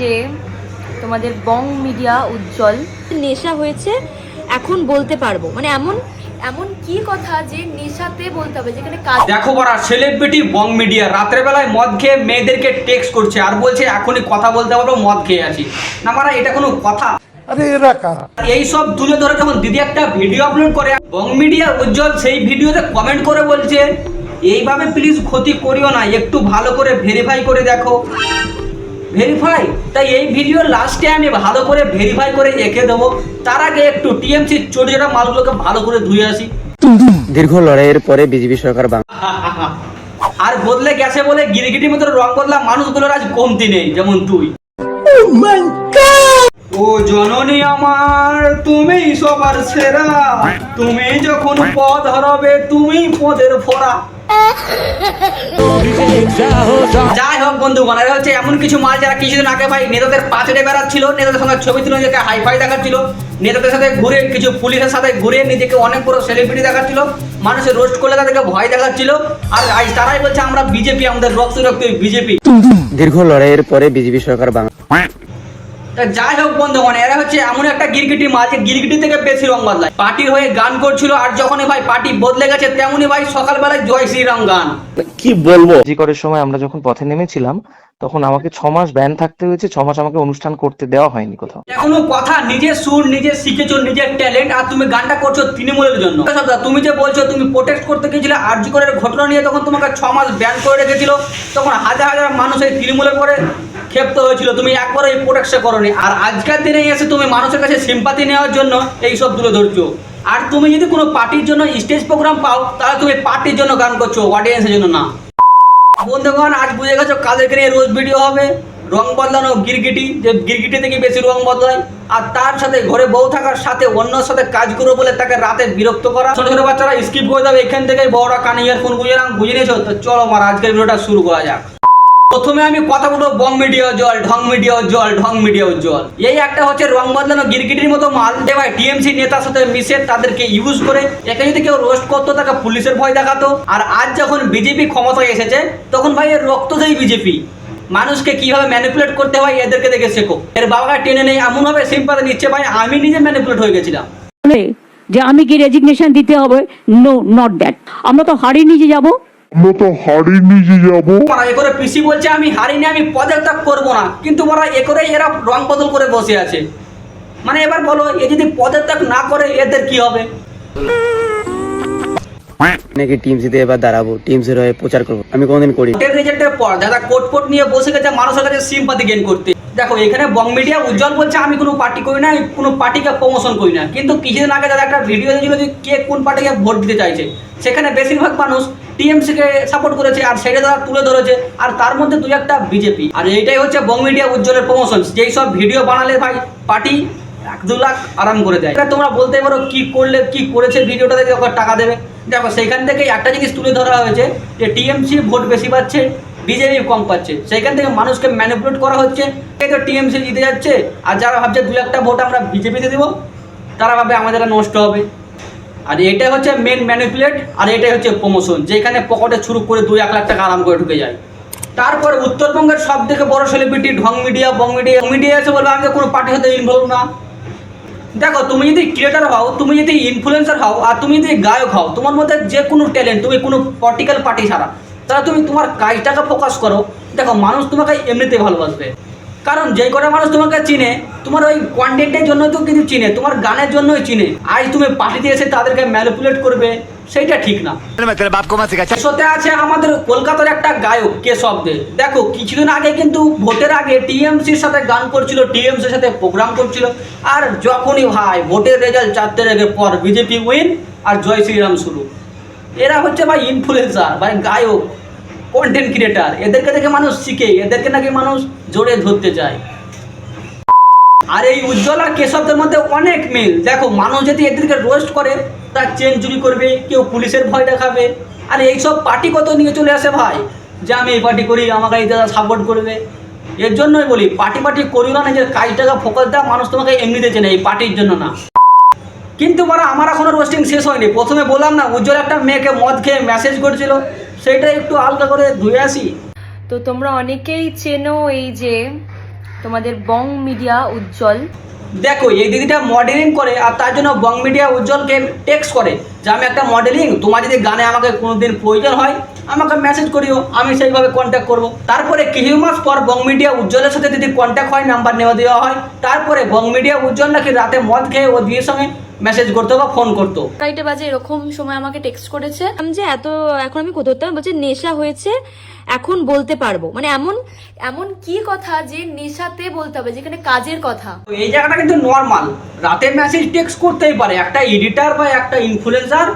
যে তোমাদের বং মিডিয়া উজ্জ্বল নেশা হয়েছে এখন বলতে পারবো, মানে এমন এমন কি কথা যে নেশাতে বলতে হবে, যেখানে কাজ। দেখো বড়া সেলিব্রিটি বং মিডিয়া রাতের বেলায় মদ খেয়ে মেয়েদেরকে টেক্সট করছে আর বলছে এখনই কথা বলতে পারবো, মদ খেয়ে আছি না। মারা এটা কোনো কথা? আরে এরা কারা? এই সব তুলে ধরে যখন দিদি একটা ভিডিও আপলোড করে, বং মিডিয়া উজ্জ্বল সেই ভিডিওতে কমেন্ট করে বলছে এইভাবে প্লিজ ক্ষতি করিও না, একটু ভালো করে ভেরিফাই করে দেখো। ভেরিফাই? তাই এই ভিডিওর লাস্টে আমি ভালো করে ভেরিফাই করে এঁকে দেবো। তার আগে একটু টিএমসি ছোট ছোট মালগুলোকে ভালো করে ধুয়ে আসি। দীর্ঘ লড়াইয়ের পরে বিজেপি সরকার আর বদলে গেছে বলে গিরগিটির মতো রং বদলা মানুষগুলোর আজ কমতি নেই, যেমন তুই। ও জননী আমার, তুমি সবার সেরা, তুমি যখন পদ হারাবে তুমি পদের ফোড়া। যাই হোক বন্ধুগণ, এটা হচ্ছে এমন কিছু মাল যারা কিছুদিন আগে ভাই নেতাদের পাচড়ে বেড়াচ্ছিল, নেতাদের সঙ্গে ছবি তুলে নিজেকে হাইফাই দেখাচ্ছিল, নেতাদের সাথে ঘুরে কিছু পুলিশের সাথে ঘুরে নিজেকে অনেক বড় সেলিব্রিটি দেখাচ্ছিল, মানুষের রোস্ট করলে তাদেরকে ভয় দেখাচ্ছিল। আর আজ তারাই বলছে আমরা বিজেপি, আমাদের রক্ত রক্ত বিজেপি। দীর্ঘ লড়াইয়ের পরে বিজেপি সরকার যাই হোক বন্ধুগণ, এরা হচ্ছে এমন একটা গিরগিটি মাল যে গিরগিটি থেকে বেশি রং বদলায়। পার্টির হয়ে গান করছিল, আর যখনই ভাই পার্টি বদলে গেছে তেমনি ভাই সকালবেলায় জয় শ্রীরাম গান। কি বলবো। করার সময় আমরা যখন পথে নেমেছিলাম তখন আমাকে 6 মাস ব্যান থাকতে হয়েছে, 6 মাস আমাকে অনুষ্ঠান করতে দেওয়া হয়নি কোথাও। এখনো কথা, নিজের সুর নিজে শিখেছো, নিজের ট্যালেন্ট, আর তুমি গানটা করছো তৃণমূলের জন্য। তুমি যে বলছো তুমি প্রোটেক্ট করতে গিয়েছিলে আরজি করের ঘটনা নিয়ে, তখন তোমাকে 6 মাস ব্যান করে রেখেছিল, তখন হাজার হাজার মানুষ এই তৃণমূলের পরে ক্ষেপ্ত হয়েছিল, তুমি একবারও এই প্রোটেক্টটা করোনি। আর আজকের দিনে এসে তুমি মানুষের কাছে সিম্পাথি নেওয়ার জন্য এই সব তুলে ধরছো। আর তুমি যদি কোনো পার্টির জন্য স্টেজ প্রোগ্রাম পাও, তাহলে তুমি পার্টির জন্য গান করছো, অডিয়েন্সের জন্য না। বন্ধুগণ, আজ বুঝে গেছো কাদেরকে নিয়ে রোজ ভিডিও হবে। রং বদলানো গিরগিটি, যে গিরগিটি থেকে বেশি রং বদলায়, আর তার সাথে ঘরে বউ থাকার সাথে অন্যর সাথে কাজ করবো বলে তাকে রাতে বিরক্ত করা। ছোট ছোট বাচ্চারা স্কিপ করে যাবে এখান থেকে, বড়রা কানে ইয়ারফোন বুঝে নিয়েছো তো। চলো আমার আজকের ভিডিওটা শুরু করা যাক। প্রথমে আমি কথা বলবো বং মিডিয়া উজ্জ্বল, ঢং মিডিয়া উজ্জ্বল, ঢং মিডিয়া উজ্জ্বল। এই একটা হচ্ছে রং বদলানো গিরগিটির মতো মাল, যে ভাই টিএমসি নেতার সাথে মিশে তাদেরকে ইউজ করে একে যদি কেউ রোস্ট করতো তাকে পুলিশের ভয় দেখাতো। আর আজ যখন বিজেপি ক্ষমতায় এসেছে তখন ভাই এর রক্তজয়ী বিজেপি। মানুষকে কিভাবে ম্যানিপুলেট করতে হয় এদেরকে দেখে শেখো। এর বাবাকে টেনে নেই এমনভাবে সিম্পাথি নিচ্ছে, ভাই আমি নিজে ম্যানিপুলেট হয়ে গেছিলাম। যে আমি কি রেজিগনেশন দিতে হবে, নো নট দ্যাট। আমরা তো হারিয়ে নিয়ে যাবো, এ করে পিসি বলছে আমি হারিনি, আমি পদত্যাগ করবো না, কিন্তু ওরা এ করে এরা রং বদল করে বসে আছে। মানে এবার বলো, এ যদি পদত্যাগ না করে এদের কি হবে? নাকি টিএমসিতে এবার দাঁড়াবো, টিএমসির হয়ে প্রচার করবো। আমি কোনদিন করি। রেজাল্টের পর দাদা কোট নিয়ে বসে গেছে মানুষের কাছে সিম্পাথি গেইন করতে। দেখো এখানে বং মিডিয়া উজ্জ্বল বলছে আমি কোনো পার্টি করি না, কোনো পার্টিকে প্রমোশন করি না, কিন্তু কিছুদিন আগে দাদা একটা ভিডিও দিয়েছিল যে কে কোন পার্টিকে ভোট দিতে চাইছে, সেখানে বেশিরভাগ মানুষ টিএমসিকে সাপোর্ট করেছে, আর সেটা তারা তুলে ধরেছে, আর তার মধ্যে দুই একটা বিজেপি। আর এইটাই হচ্ছে বং মিডিয়া উজ্জ্বলের প্রমোশন, যেই সব ভিডিও বানালে ভাই পার্টি 1-2 লাখ আরাম করে দেয়। তোমরা বলতে পারো কি করলে কি করেছে ভিডিওটাতে টাকা দেবে। দেখো সেইখান থেকে একটা জিনিস তুলে ধরা হয়েছে যে টিএমসি ভোট বেশি পাচ্ছে, বিজেপি কম পাচ্ছে, সেইখান থেকে মানুষকে ম্যানিপুলেট করা হচ্ছে। এই তো টিএমসি জিতে যাচ্ছে, আর যারা ভাবছে 2-1টা ভোট আমরা বিজেপিতে দেবো, তারা ভাবে আমাদের নষ্ট হবে। আর এটাই হচ্ছে মেন ম্যানিপুলেট, আর এটাই হচ্ছে প্রমোশন, যেখানে পকেটে শুরু করে 2-1 লাখ টাকা আরাম করে ঢুকে যায়। তারপরে উত্তরবঙ্গের সব থেকে বড় সেলিব্রিটি ঢং মিডিয়া, বং মিডিয়া এসে বলবে আমি কোনো পার্টির সাথে ইনভলভ না। দেখো তুমি যদি ক্রিয়েটার হও, তুমি যদি ইনফ্লুয়েন্সার হও, আর তুমি যদি গায়ক হও, তোমার মধ্যে যে কোনো ট্যালেন্ট, তুমি কোনো পলিটিক্যাল পার্টি ছাড়া, তাহলে তুমি তোমার কাজটাকে ফোকাস করো। দেখো মানুষ তোমাকে এমনিতে ভালোবাসবে, কারণ যে কটা মানুষ তোমাকে চিনে তোমার ওই কন্টেন্টের জন্য তো কিন্তু চিনে, তোমার গানের জন্যই চিনে। আজ তুমি পার্টিতে এসে তাদেরকে ম্যানিপুলেট করবে, সেইটা ঠিক না। সাথে আছে আমাদের কলকাতার একটা গায়ক কেশব দে। দেখো কিছুদিন আগে কিন্তু ভোটের আগে টিএমসির সাথে গান করছিল, টিএমসির সাথে প্রোগ্রাম করছিল, আর যখনই ভাই ভোটের রেজাল্ট 4 তারিখের পর বিজেপি উইন আর জয় শ্রীরাম শুরু। এরা হচ্ছে ভাই ইনফ্লুয়েন্সার, ভাই গায়ক, কন্টেন্ট ক্রিয়েটার। এদেরকে দেখে মানুষ শিখে, এদেরকে নাকি মানুষ জোরে ধরতে চায়। আর এই উজ্জ্বল আর কেশবদের মধ্যে অনেক মিল। দেখো মানুষ যদি এদেরকে রোস্ট করে, তার চেন চুরি করবে, কেউ পুলিশের ভয় দেখাবে। আর এইসব পার্টি কত নিয়ে চলে আসে ভাই, যে আমি এই পার্টি করি, আমাকে এই দাদা সাপোর্ট করবে। এর জন্যই বলি পার্টি করিও না, নিজের কাজটাকে ফোকাস দাও, মানুষ তোমাকে এমনিতে চেনে, এই পার্টির জন্য না। কিন্তু আমার এখনো রোস্টিং শেষ হয়নি। প্রথমে বললাম না উজ্জ্বল একটা মেয়েকে মদ খেয়ে মেসেজ করছিল, সেটা একটু হালকা করে ধুয়ে আসি। তো তোমরা অনেকেই চেনো এই যে তোমাদের বং মিডিয়া উজ্জ্বল। দেখো এই দিদিটা মডেলিং করে আর তার জন্য বং মিডিয়া উজ্জ্বলকে টেক্সট করে যে আমি একটা মডেলিং, তোমার যদি গানে আমাকে কোনোদিন প্রয়োজন হয় আমাকে মেসেজ করিও, আমি সেইভাবে কন্ট্যাক্ট করব। তারপরে কিছু মাস পর বং মিডিয়া উজ্জ্বলের সাথে যদি কন্ট্যাক্ট হয়, নাম্বার নেওয়া দেওয়া হয়, তারপরে বং মিডিয়া উজ্জ্বল নাকি রাতে মদ খেয়ে ও দিদির সঙ্গে মেসেজ করতো বা ফোন করতো। 2টা বাজে এরকম সময় আমাকে টেক্সট করেছে আমি যে এত এখন আমি কোথাও হতাম, বলছে নেশা হয়েছে এখন বলতে পারবো। মানে এমন এমন কি কথা যে নেশাতে বলতে হবে, যেখানে কাজের কথা। এই জায়গাটা কিন্তু নর্মাল, রাতে মেসেজ টেক্সট করতেই পারে একটা এডিটার বা একটা ইনফ্লুয়েন্সার।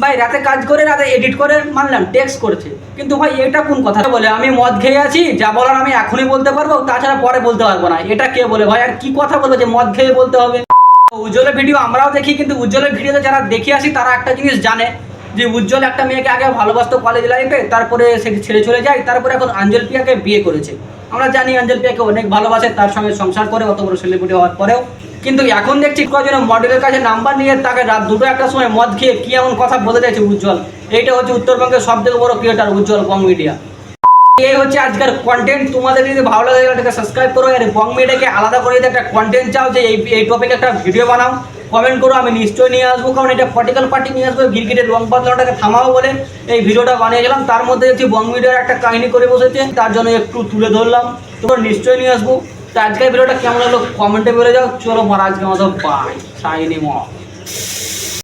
ভাই রাতে কাজ করে রাতে এডিট করে মানলাম টেক্সট করেছে, কিন্তু ভাই এটা কোন কথা বলে আমি মদ খেয়ে আছি, যা বলার আমি এখনই বলতে পারবো, তাছাড়া পরে বলতে পারবো না, এটা কে বলে ভাই? আর কি কথা বলবো যে মদ খেয়ে বলতে হবে? উজ্জ্বলের ভিডিও আমরাও দেখি, কিন্তু উজ্জ্বলের ভিডিওতে যারা দেখে আসি তারা একটা জিনিস জানে যে উজ্জ্বল একটা মেয়েকে আগে ভালোবাসতো কলেজ লাইফে, তারপরে সে ছেড়ে চলে যায়, তারপরে এখন আঞ্জল পিয়াকে বিয়ে করেছে। আমরা জানি আঞ্জল পিয়াকে অনেক ভালোবাসে, তার সঙ্গে সংসার করে অত বড় সেলিব্রিটি হওয়ার পরেও। কিন্তু এখন দেখছি কয়েকজন মডেলের কাছে নাম্বার নিয়ে তাকে রাত 2টো 1টার সময় মদ খেয়ে কি এমন কথা বলে যাচ্ছে উজ্জ্বল। এইটা হচ্ছে উত্তরবঙ্গের সব থেকে বড় ক্রিয়েটার উজ্জ্বল বং মিডিয়া। এই হচ্ছে আজকের কন্টেন্ট। তোমাদের যদি ভালো লাগে এটাকে সাবস্ক্রাইব করো, আর বং মিডিয়াকে আলাদা করে যদি একটা কন্টেন্ট চাও যে এই টপিকে একটা ভিডিও বানাও, কমেন্ট করো, আমি নিশ্চয়ই নিয়ে আসবো। কারণ এটা পলিটিক্যাল পার্টি নিয়ে আসবো, গিরগিটের রং বদলাটাকে থামাও বলে এই ভিডিওটা বানিয়েছিলাম। তার মধ্যে দেখছি বং মিডিয়ার একটা কাহিনী করে বসেছে, তার জন্য একটু তুলে ধরলাম, তোমরা নিশ্চয়ই নিয়ে আসবো। তো আজকের ভিডিওটা কেমন হলো কমেন্টে বলে যাও। চলো মারা আজকে আমাদের বাই, সাইনিং অফ।